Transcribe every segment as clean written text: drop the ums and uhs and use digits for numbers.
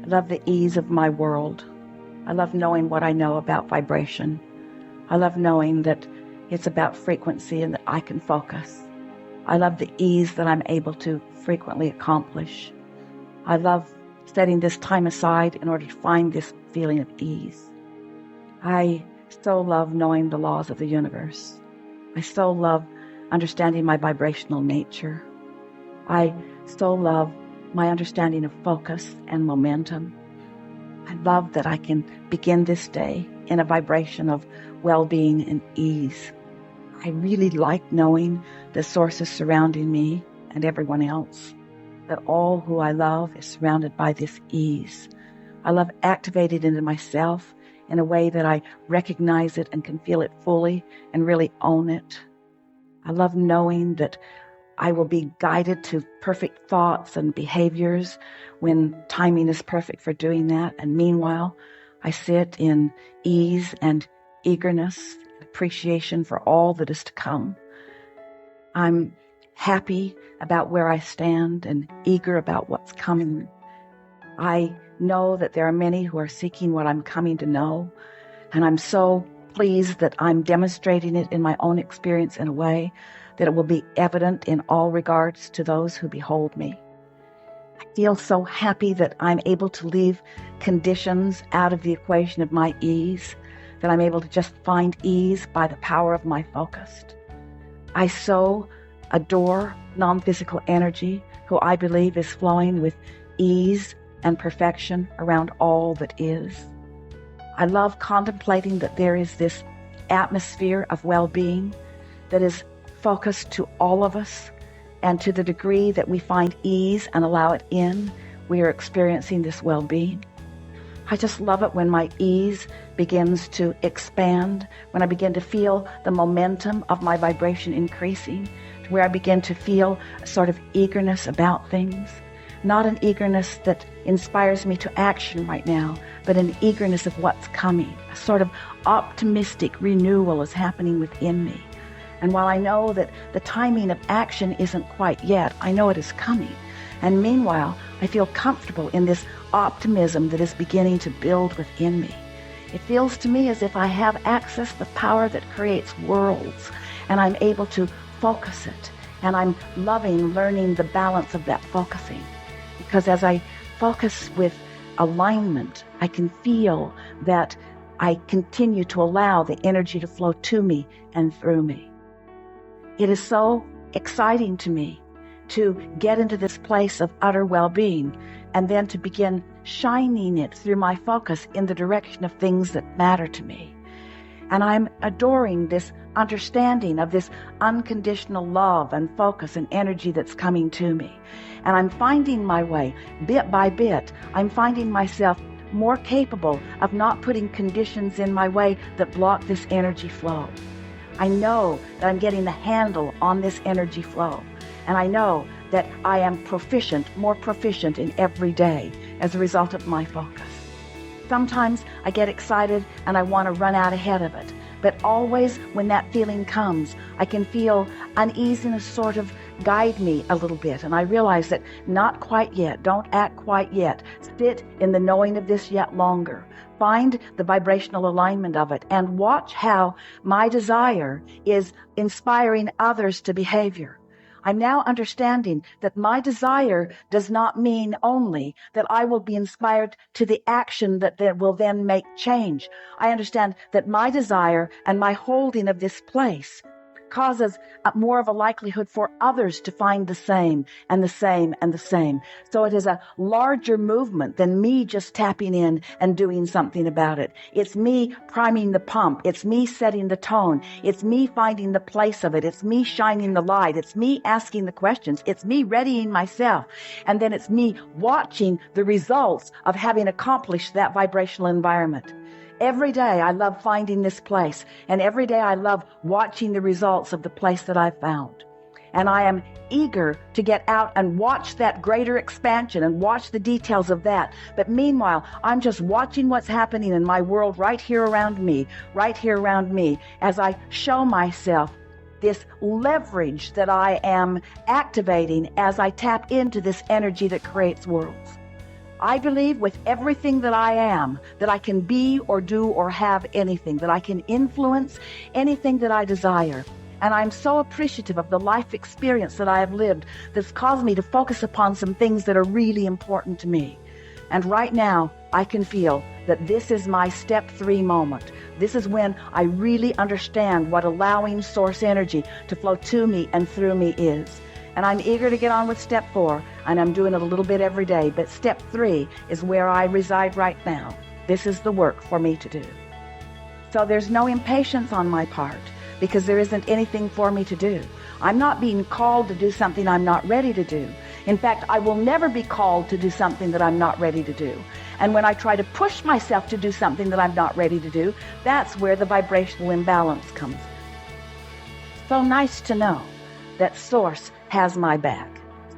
I love the ease of my world. I love knowing what I know about vibration. I love knowing that it's about frequency and that I can focus. I love the ease that I'm able to frequently accomplish. I love setting this time aside in order to find this feeling of ease. I so love knowing the laws of the universe. I so love understanding my vibrational nature. I so love my understanding of focus and momentum. I love that I can begin this day in a vibration of well-being and ease. I really like knowing the sources surrounding me and everyone else, that all who I love is surrounded by this ease. I love activating into myself in a way that I recognize it and can feel it fully and really own it. I love knowing that I will be guided to perfect thoughts and behaviors when timing is perfect for doing that. And meanwhile, I sit in ease and eagerness, appreciation for all that is to come. I'm happy about where I stand and eager about what's coming. I know that there are many who are seeking what I'm coming to know, and I'm so pleased that I'm demonstrating it in my own experience in a way that it will be evident in all regards to those who behold me. I feel so happy that I'm able to leave conditions out of the equation of my ease, that I'm able to just find ease by the power of my focus. I so adore non-physical energy, who I believe is flowing with ease and perfection around all that is. I love contemplating that there is this atmosphere of well-being that is focused to all of us, and to the degree that we find ease and allow it in, we are experiencing this well-being. I just love it when my ease begins to expand, when I begin to feel the momentum of my vibration increasing, to where I begin to feel a sort of eagerness about things. Not an eagerness that inspires me to action right now, but an eagerness of what's coming. A sort of optimistic renewal is happening within me. And while I know that the timing of action isn't quite yet, I know it is coming. And meanwhile, I feel comfortable in this optimism that is beginning to build within me. It feels to me as if I have access to the power that creates worlds, and I'm able to focus it. And I'm loving learning the balance of that focusing. Because as I focus with alignment, I can feel that I continue to allow the energy to flow to me and through me. It is so exciting to me to get into this place of utter well-being and then to begin shining it through my focus in the direction of things that matter to me. And I'm adoring this understanding of this unconditional love and focus and energy that's coming to me. And I'm finding my way, bit by bit, I'm finding myself more capable of not putting conditions in my way that block this energy flow. I know that I'm getting the handle on this energy flow. And I know that I am more proficient in every day as a result of my focus. Sometimes I get excited and I want to run out ahead of it. But always when that feeling comes, I can feel uneasiness sort of guide me a little bit. And I realize that not quite yet, don't act quite yet. Sit in the knowing of this yet longer. Find the vibrational alignment of it and watch how my desire is inspiring others to behavior. I'm now understanding that my desire does not mean only that I will be inspired to the action that will then make change. I understand that my desire and my holding of this place causes more of a likelihood for others to find the same and the same and the same. So it is a larger movement than me just tapping in and doing something about it. It's me priming the pump. It's me setting the tone. It's me finding the place of it. It's me shining the light. It's me asking the questions. It's me readying myself. And then it's me watching the results of having accomplished that vibrational environment. Every day I love finding this place, and every day I love watching the results of the place that I've found. And I am eager to get out and watch that greater expansion and watch the details of that. But meanwhile, I'm just watching what's happening in my world right here around me, as I show myself this leverage that I am activating as I tap into this energy that creates worlds. I believe with everything that I am, that I can be or do or have anything, that I can influence anything that I desire. And I'm so appreciative of the life experience that I have lived that's caused me to focus upon some things that are really important to me. And right now, I can feel that this is my step 3 moment. This is when I really understand what allowing source energy to flow to me and through me is. And I'm eager to get on with step 4, and I'm doing it a little bit every day. But step 3 is where I reside right now. This is the work for me to do. So there's no impatience on my part, because there isn't anything for me to do. I'm not being called to do something I'm not ready to do. In fact, I will never be called to do something that I'm not ready to do. And when I try to push myself to do something that I'm not ready to do, that's where the vibrational imbalance comes in. So nice to know that Source has my back.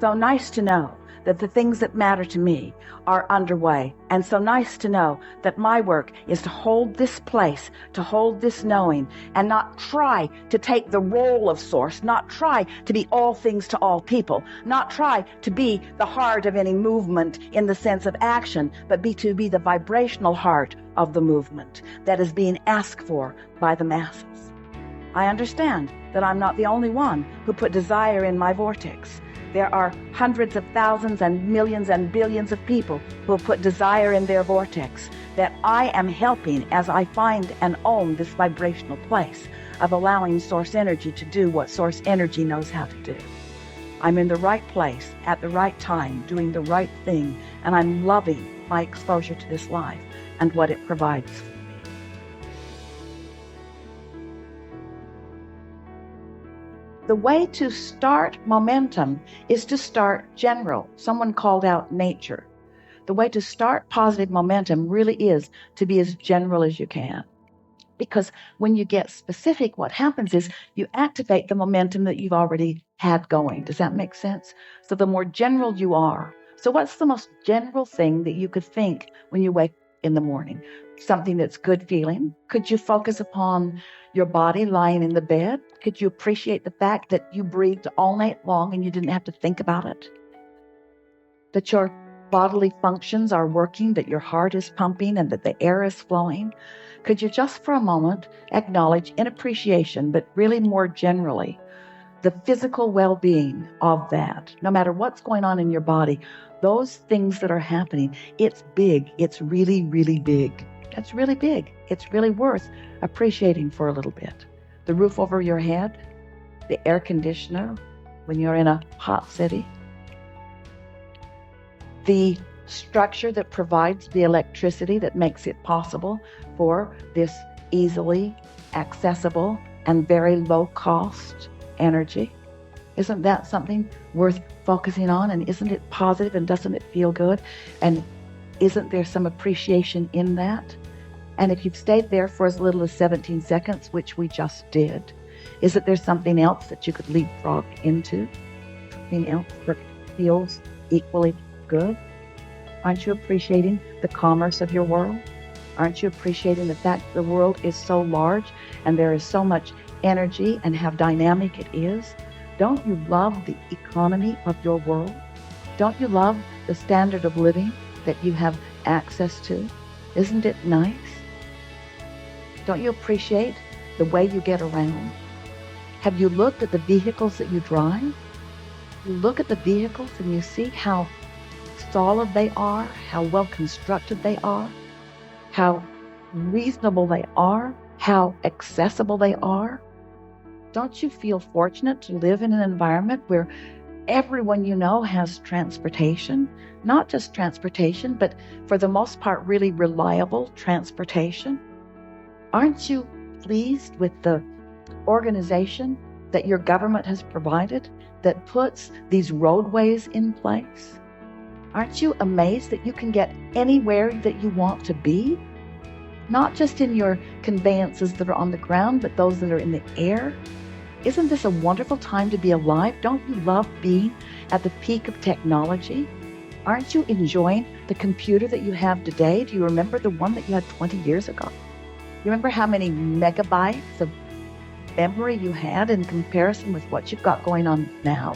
So nice to know that the things that matter to me are underway. And so nice to know that my work is to hold this place, to hold this knowing, and not try to take the role of Source, not try to be all things to all people, not try to be the heart of any movement in the sense of action, but to be the vibrational heart of the movement that is being asked for by the masses. I understand that I'm not the only one who put desire in my vortex. There are hundreds of thousands and millions and billions of people who have put desire in their vortex that I am helping as I find and own this vibrational place of allowing Source energy to do what Source energy knows how to do. I'm in the right place at the right time, doing the right thing, and I'm loving my exposure to this life and what it provides for me. The way to start momentum is to start general. Someone called out nature. The way to start positive momentum really is to be as general as you can. Because when you get specific, what happens is you activate the momentum that you've already had going. Does that make sense? So the more general you are. So what's the most general thing that you could think when you wake in the morning? Something that's good feeling. Could you focus upon your body lying in the bed? Could you appreciate the fact that you breathed all night long and you didn't have to think about it? That your bodily functions are working, that your heart is pumping and that the air is flowing? Could you just for a moment acknowledge in appreciation, but really more generally, the physical well-being of that? No matter what's going on in your body, those things that are happening, it's big. It's really, really big. That's really big. It's really worth appreciating for a little bit. The roof over your head, the air conditioner when you're in a hot city, the structure that provides the electricity that makes it possible for this easily accessible and very low cost energy. Isn't that something worth focusing on? And isn't it positive and doesn't it feel good? And isn't there some appreciation in that? And if you've stayed there for as little as 17 seconds, which we just did, isn't there something else that you could leapfrog into? Something else that feels equally good? Aren't you appreciating the commerce of your world? Aren't you appreciating the fact that the world is so large and there is so much energy and how dynamic it is? Don't you love the economy of your world? Don't you love the standard of living that you have access to? Isn't it nice? Don't you appreciate the way you get around? Have you looked at the vehicles that you drive? You look at the vehicles and you see how solid they are, how well constructed they are, how reasonable they are, how accessible they are. Don't you feel fortunate to live in an environment where everyone you know has transportation? Not just transportation, but for the most part, really reliable transportation. Aren't you pleased with the organization that your government has provided that puts these roadways in place? Aren't you amazed that you can get anywhere that you want to be? Not just in your conveyances that are on the ground, but those that are in the air. Isn't this a wonderful time to be alive? Don't you love being at the peak of technology? Aren't you enjoying the computer that you have today? Do you remember the one that you had 20 years ago? You remember how many megabytes of memory you had in comparison with what you've got going on now?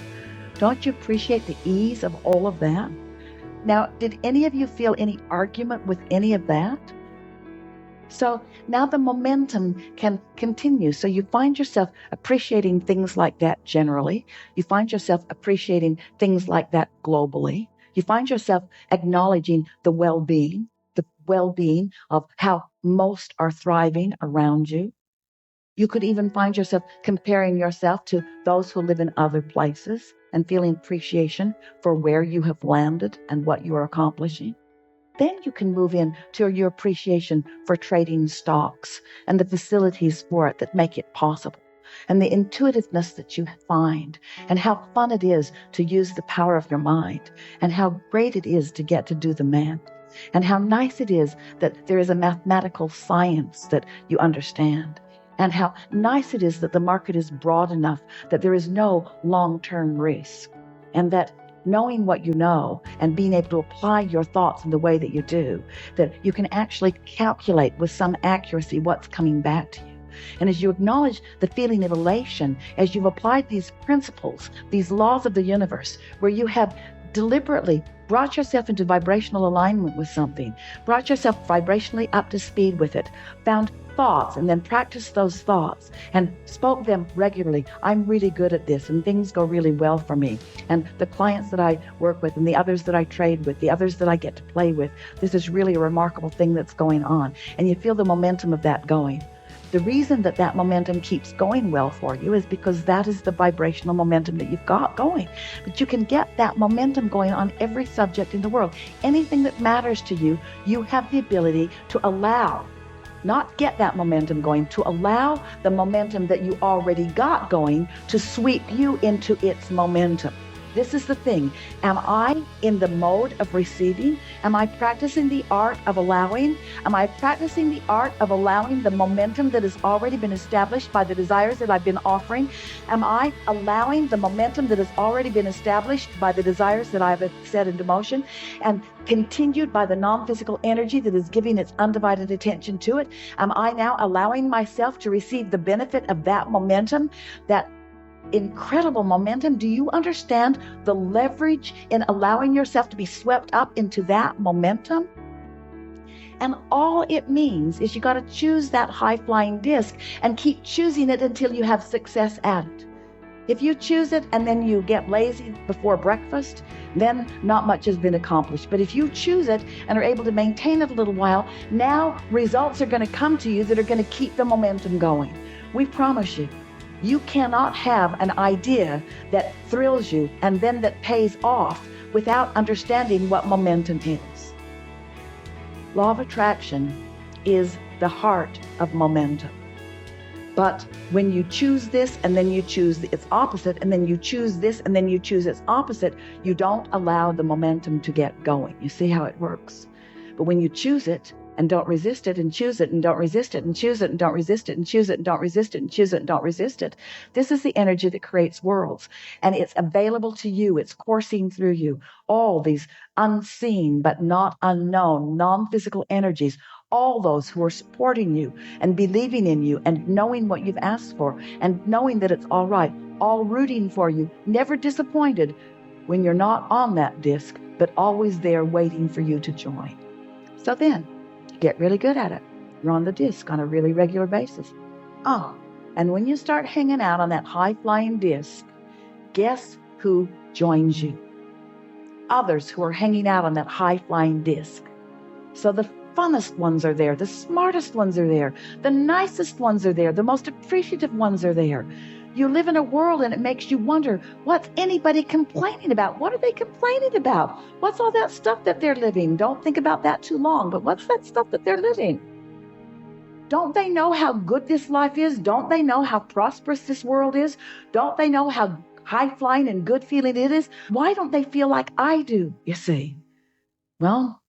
Don't you appreciate the ease of all of that? Now, did any of you feel any argument with any of that? So now the momentum can continue. So you find yourself appreciating things like that generally. You find yourself appreciating things like that globally. You find yourself acknowledging the well-being of how most are thriving around you. You could even find yourself comparing yourself to those who live in other places and feeling appreciation for where you have landed and what you are accomplishing. Then you can move in to your appreciation for trading stocks and the facilities for it that make it possible, and the intuitiveness that you find, and how fun it is to use the power of your mind, and how great it is to get to do the math, and how nice it is that there is a mathematical science that you understand, and how nice it is that the market is broad enough that there is no long-term risk, and that knowing what you know and being able to apply your thoughts in the way that you do, that you can actually calculate with some accuracy what's coming back to you. And as you acknowledge the feeling of elation, as you've applied these principles, these laws of the universe, where you have deliberately brought yourself into vibrational alignment with something, brought yourself vibrationally up to speed with it, found thoughts and then practiced those thoughts and spoke them regularly. I'm really good at this and things go really well for me. And the clients that I work with and the others that I trade with, the others that I get to play with, this is really a remarkable thing that's going on. And you feel the momentum of that going. The reason that that momentum keeps going well for you is because that is the vibrational momentum that you've got going. But you can get that momentum going on every subject in the world. Anything that matters to you, you have the ability to allow, not get that momentum going, to allow the momentum that you already got going to sweep you into its momentum. This is the thing. Am I in the mode of receiving? Am I practicing the art of allowing? Am I practicing the art of allowing the momentum that has already been established by the desires that I've been offering? Am I allowing the momentum that has already been established by the desires that I've set into motion and continued by the non-physical energy that is giving its undivided attention to it? Am I now allowing myself to receive the benefit of that momentum, that incredible momentum? Do you understand the leverage in allowing yourself to be swept up into that momentum? And all it means is you got to choose that high-flying disc and keep choosing it until you have success at it. If you choose it and then you get lazy before breakfast, then not much has been accomplished. But if you choose it and are able to maintain it a little while, now results are going to come to you that are going to keep the momentum going. We promise you. You cannot have an idea that thrills you and then that pays off without understanding what momentum is. Law of attraction is the heart of momentum. But when you choose this and then you choose its opposite and then you choose this and then you choose its opposite, you don't allow the momentum to get going. You see how it works? But when you choose it and don't resist it and choose it and don't resist it and choose it and don't resist it and choose it and don't resist it and choose it and don't resist it, this is the energy that creates worlds. And it's available to you. It's coursing through you. All these unseen but not unknown non-physical energies, all those who are supporting you and believing in you and knowing what you've asked for and knowing that it's all right, all rooting for you, never disappointed when you're not on that disc, but always there waiting for you to join. So then, get really good at it. You're on the disc on a really regular basis. And when you start hanging out on that high-flying disc, guess who joins you? Others who are hanging out on that high-flying disc. So the funnest ones are there, the smartest ones are there, the nicest ones are there, the most appreciative ones are there. You live in a world and it makes you wonder, what's anybody complaining about? What are they complaining about? What's all that stuff that they're living? Don't think about that too long, but what's that stuff that they're living? Don't they know how good this life is? Don't they know how prosperous this world is? Don't they know how high-flying and good feeling it is? Why don't they feel like I do, you see? Well,